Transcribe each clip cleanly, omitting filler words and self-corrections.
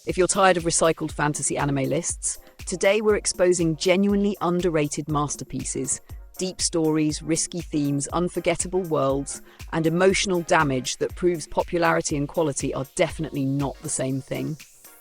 If you're tired of recycled fantasy anime lists, today we're exposing genuinely underrated masterpieces, deep stories, risky themes, unforgettable worlds, and emotional damage that proves popularity and quality are definitely not the same thing.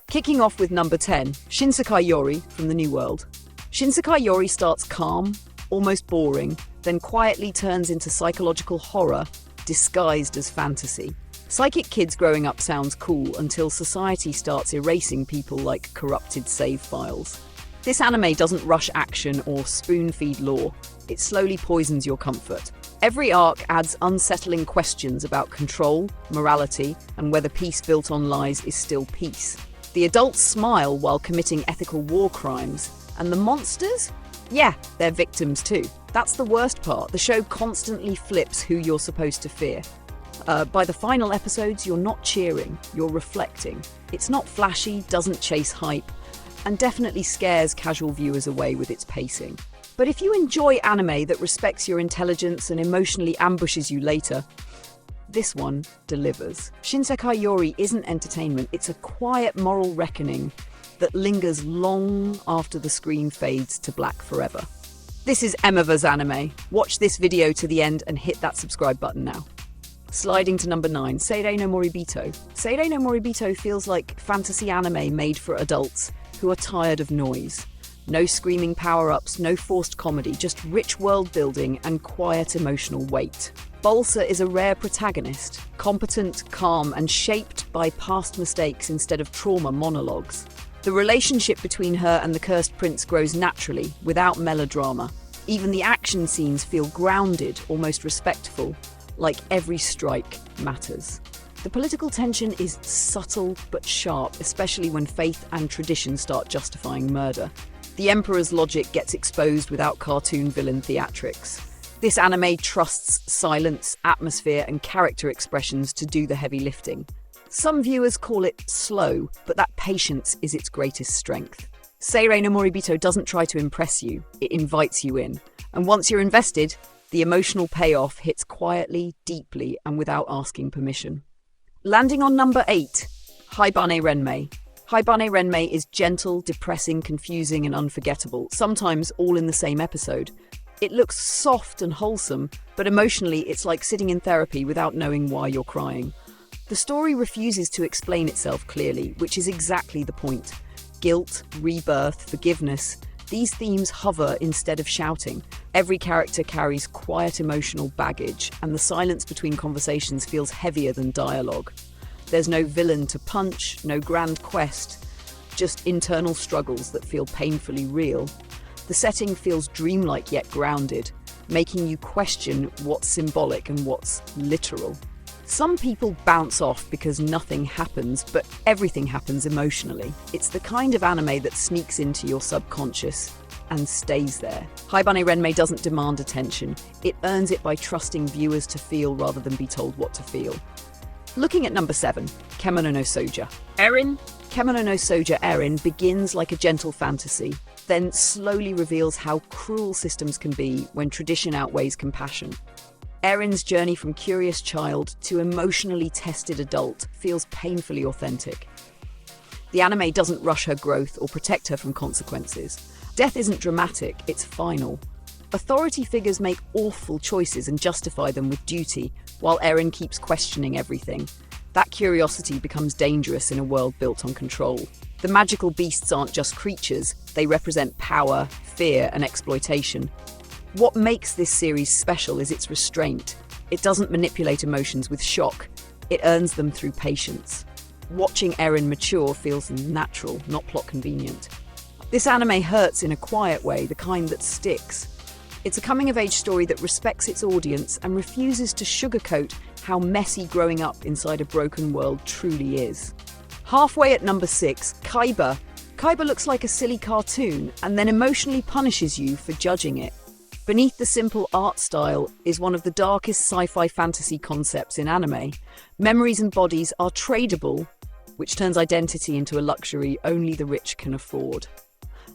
Kicking off with number 10, Shinsekai Yori from the New World. Shinsekai Yori starts calm, almost boring, then quietly turns into psychological horror disguised as fantasy. Psychic kids growing up sounds cool until society starts erasing people like corrupted save files. This anime doesn't rush action or spoon-feed lore. It slowly poisons your comfort. Every arc adds unsettling questions about control, morality, and whether peace built on lies is still peace. The adults smile while committing ethical war crimes, and the monsters? Yeah, they're victims too. That's the worst part. The show constantly flips who you're supposed to fear. By the final episodes, you're not cheering, you're reflecting. It's not flashy, doesn't chase hype, and definitely scares casual viewers away with its pacing. But if you enjoy anime that respects your intelligence and emotionally ambushes you later, this one delivers. Shinsekai Yori isn't entertainment, it's a quiet moral reckoning that lingers long after the screen fades to black forever. This is Emma's Anime. Watch this video to the end and hit that subscribe button now. Sliding to number 9, Seirei no Moribito. Seirei no Moribito feels like fantasy anime made for adults who are tired of noise. No screaming power-ups, no forced comedy, just rich world building and quiet emotional weight. Bolsa is a rare protagonist, competent, calm, and shaped by past mistakes instead of trauma monologues. The relationship between her and the cursed prince grows naturally, without melodrama. Even the action scenes feel grounded, almost respectful, like every strike matters. The political tension is subtle but sharp, especially when faith and tradition start justifying murder. The Emperor's logic gets exposed without cartoon villain theatrics. This anime trusts silence, atmosphere, and character expressions to do the heavy lifting. Some viewers call it slow, but that patience is its greatest strength. Seirei no Moribito doesn't try to impress you, it invites you in. And once you're invested, the emotional payoff hits quietly, deeply, and without asking permission. Landing on number 8, Haibane Renmei. Haibane Renmei is gentle, depressing, confusing, and unforgettable, sometimes all in the same episode. It looks soft and wholesome, but emotionally it's like sitting in therapy without knowing why you're crying. The story refuses to explain itself clearly, which is exactly the point. Guilt, rebirth, forgiveness, these themes hover instead of shouting. Every character carries quiet emotional baggage, and the silence between conversations feels heavier than dialogue. There's no villain to punch, no grand quest, just internal struggles that feel painfully real. The setting feels dreamlike yet grounded, making you question what's symbolic and what's literal. Some people bounce off because nothing happens, but everything happens emotionally. It's the kind of anime that sneaks into your subconscious and stays there. Haibane Renmei doesn't demand attention. It earns it by trusting viewers to feel rather than be told what to feel. Looking at number 7, Kemono no Soja. Erin? Kemono no Soja Erin begins like a gentle fantasy, then slowly reveals how cruel systems can be when tradition outweighs compassion. Erin's journey from curious child to emotionally tested adult feels painfully authentic. The anime doesn't rush her growth or protect her from consequences. Death isn't dramatic, it's final. Authority figures make awful choices and justify them with duty, while Erin keeps questioning everything. That curiosity becomes dangerous in a world built on control. The magical beasts aren't just creatures, they represent power, fear, and exploitation. What makes this series special is its restraint. It doesn't manipulate emotions with shock, it earns them through patience. Watching Erin mature feels natural, not plot convenient. This anime hurts in a quiet way, the kind that sticks. It's a coming-of-age story that respects its audience and refuses to sugarcoat how messy growing up inside a broken world truly is. Halfway at number 6, Kaiba. Kaiba looks like a silly cartoon and then emotionally punishes you for judging it. Beneath the simple art style is one of the darkest sci-fi fantasy concepts in anime. Memories and bodies are tradable, which turns identity into a luxury only the rich can afford.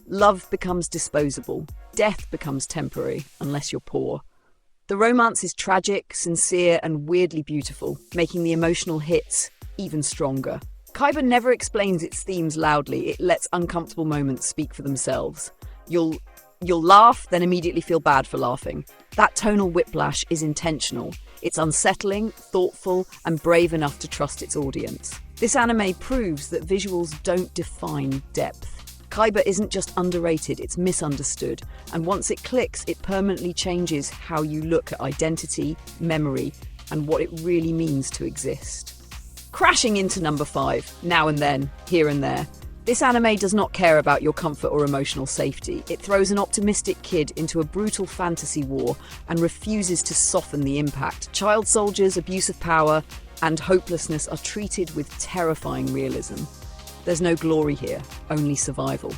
Love becomes disposable. Death becomes temporary, unless you're poor. The romance is tragic, sincere, and weirdly beautiful, making the emotional hits even stronger. Kaiba never explains its themes loudly, it lets uncomfortable moments speak for themselves. You'll laugh, then immediately feel bad for laughing. That tonal whiplash is intentional. It's unsettling, thoughtful, and brave enough to trust its audience. This anime proves that visuals don't define depth. Kaiba isn't just underrated, it's misunderstood, and once it clicks, it permanently changes how you look at identity, memory, and what it really means to exist. Crashing into number 5, Now and Then, Here and There. This anime does not care about your comfort or emotional safety. It throws an optimistic kid into a brutal fantasy war and refuses to soften the impact. Child soldiers, abuse of power, and hopelessness are treated with terrifying realism. There's no glory here, only survival.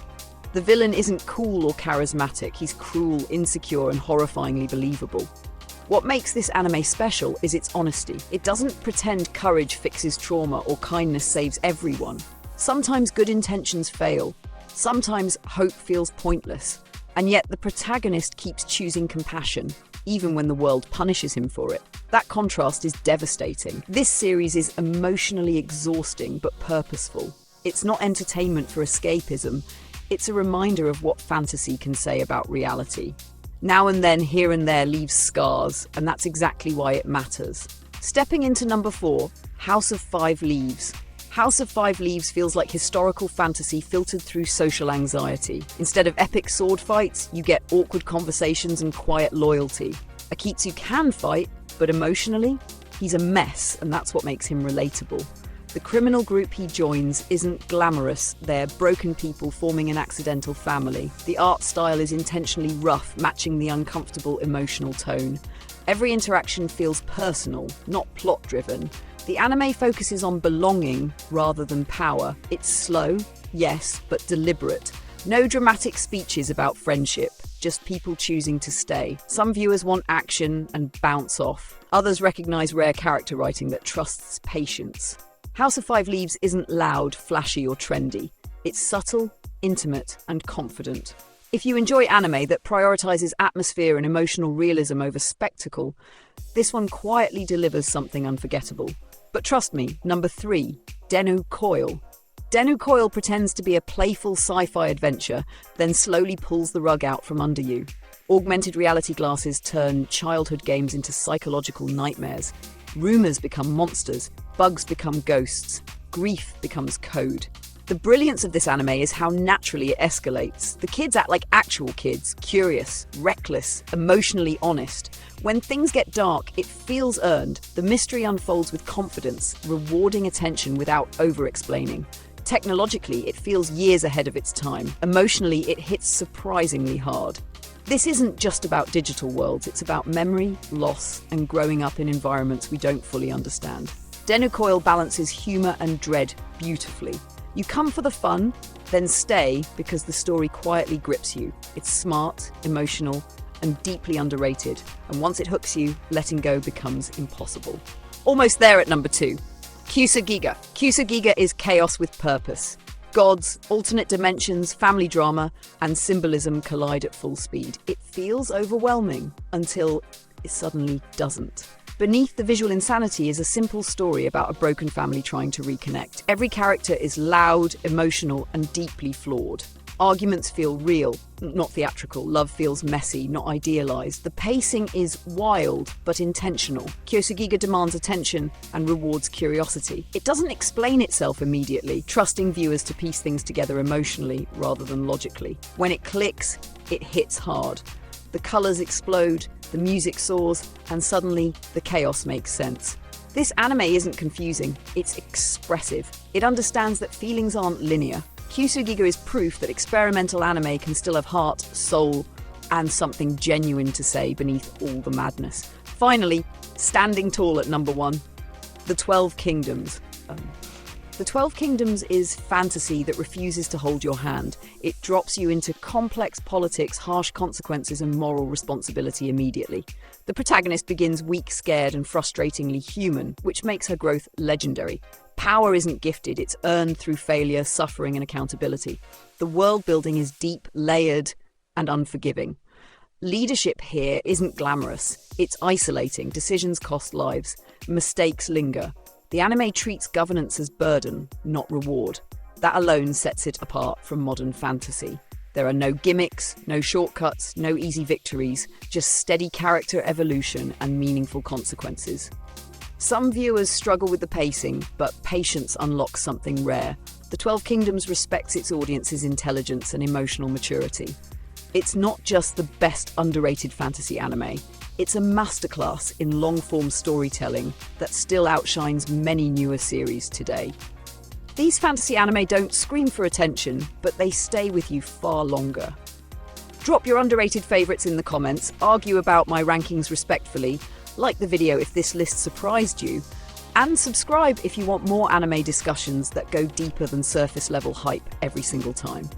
The villain isn't cool or charismatic, he's cruel, insecure, and horrifyingly believable. What makes this anime special is its honesty. It doesn't pretend courage fixes trauma or kindness saves everyone. Sometimes good intentions fail. Sometimes hope feels pointless. And yet the protagonist keeps choosing compassion, even when the world punishes him for it. That contrast is devastating. This series is emotionally exhausting but purposeful. It's not entertainment for escapism. It's a reminder of what fantasy can say about reality. Now and Then, Here and There leaves scars, and that's exactly why it matters. Stepping into number 4, House of Five Leaves. House of Five Leaves feels like historical fantasy filtered through social anxiety. Instead of epic sword fights, you get awkward conversations and quiet loyalty. Akitsu can fight, but emotionally, he's a mess, and that's what makes him relatable. The criminal group he joins isn't glamorous, they're broken people forming an accidental family. The art style is intentionally rough, matching the uncomfortable emotional tone. Every interaction feels personal, not plot-driven. The anime focuses on belonging rather than power. It's slow, yes, but deliberate. No dramatic speeches about friendship, just people choosing to stay. Some viewers want action and bounce off. Others recognize rare character writing that trusts patience. House of Five Leaves isn't loud, flashy, or trendy. It's subtle, intimate, and confident. If you enjoy anime that prioritizes atmosphere and emotional realism over spectacle, this one quietly delivers something unforgettable. But trust me, number 3, Denu Coil. Denu Coil pretends to be a playful sci-fi adventure, then slowly pulls the rug out from under you. Augmented reality glasses turn childhood games into psychological nightmares. Rumors become monsters, bugs become ghosts, grief becomes code. The brilliance of this anime is how naturally it escalates. The kids act like actual kids, curious, reckless, emotionally honest. When things get dark, it feels earned. The mystery unfolds with confidence, rewarding attention without over-explaining. Technologically, it feels years ahead of its time. Emotionally, it hits surprisingly hard. This isn't just about digital worlds, it's about memory, loss, and growing up in environments we don't fully understand. Denu Coil balances humour and dread beautifully. You come for the fun, then stay because the story quietly grips you. It's smart, emotional, and deeply underrated, and once it hooks you, letting go becomes impossible. Almost there at number 2. Kyusagiga. Kyusagiga is chaos with purpose. Gods, alternate dimensions, family drama, and symbolism collide at full speed. It feels overwhelming until it suddenly doesn't. Beneath the visual insanity is a simple story about a broken family trying to reconnect. Every character is loud, emotional, and deeply flawed. Arguments feel real, not theatrical. Love feels messy, not idealized. The pacing is wild, but intentional. Kyusagiga demands attention and rewards curiosity. It doesn't explain itself immediately, trusting viewers to piece things together emotionally rather than logically. When it clicks, it hits hard. The colors explode, the music soars, and suddenly the chaos makes sense. This anime isn't confusing, it's expressive. It understands that feelings aren't linear. Kyusagiga is proof that experimental anime can still have heart, soul, and something genuine to say beneath all the madness. Finally, standing tall at number 1, The 12 Kingdoms. The 12 Kingdoms is fantasy that refuses to hold your hand. It drops you into complex politics, harsh consequences, and moral responsibility immediately. The protagonist begins weak, scared, and frustratingly human, which makes her growth legendary. Power isn't gifted, it's earned through failure, suffering, and accountability. The world building is deep, layered, and unforgiving. Leadership here isn't glamorous, it's isolating. Decisions cost lives, mistakes linger, The anime treats governance as burden, not reward. That alone sets it apart from modern fantasy. There are no gimmicks, no shortcuts, no easy victories, just steady character evolution and meaningful consequences. Some viewers struggle with the pacing, but patience unlocks something rare. The 12 Kingdoms respects its audience's intelligence and emotional maturity. It's not just the best underrated fantasy anime, it's a masterclass in long-form storytelling that still outshines many newer series today. These fantasy anime don't scream for attention, but they stay with you far longer. Drop your underrated favourites in the comments, argue about my rankings respectfully, like the video if this list surprised you, and subscribe if you want more anime discussions that go deeper than surface-level hype every single time.